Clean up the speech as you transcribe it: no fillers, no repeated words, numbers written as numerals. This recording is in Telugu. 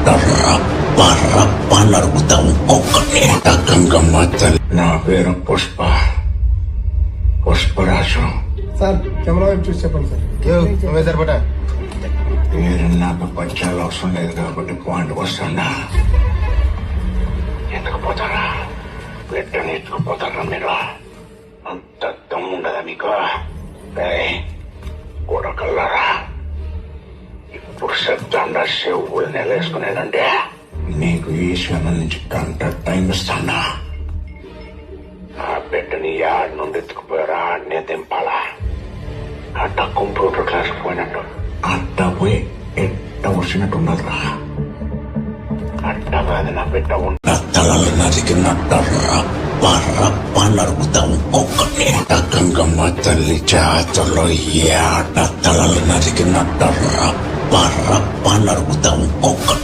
రప్ప నరుకుతా ఒక్కొక్కటి. గంగమ్మ తల్లి. నా పేరు పుష్పరాజు. సార్ కెమెరా వైపు చూసి చెప్పండి సార్. నువ్వే సరిపడా పేరు నాకు పంచాలు అవసరం లేదు కాబట్టి పాయింట్ వస్తున్నా. ఎందుకు పోతారా? బిడ్డని ఎత్తుకుపోతారా మీరు? అంత దమ్ముండదా మీకు? కొడకల్లారా, ఇప్పుడు శబ్దంగా చెవులు నెలేసుకునేదంటే నీకు ఈశ్వరం నుంచి గంట టైం ఇస్తానా? ఆ బిడ్డని యాడ్ నుండి ఎత్తుకుపోయారా ఆడనే దింపాలా? అట్ట కంప్యూటర్ క్లాస్ పోయినట్టు అట్ట పోయి ఎట్ట వచ్చినట్టున్నదిరా. అట్ట కాదు నా బిడ్డ ఉన్న తలలు నరికినట్టరా రప్ప నరుకుతా ఒక్కొక్కటి. గంగమ్మ తల్లి జాతరలో ఏట తలలు నరికినట్టరా రప్ప నరుకుతా ఒక్కొక్కటి.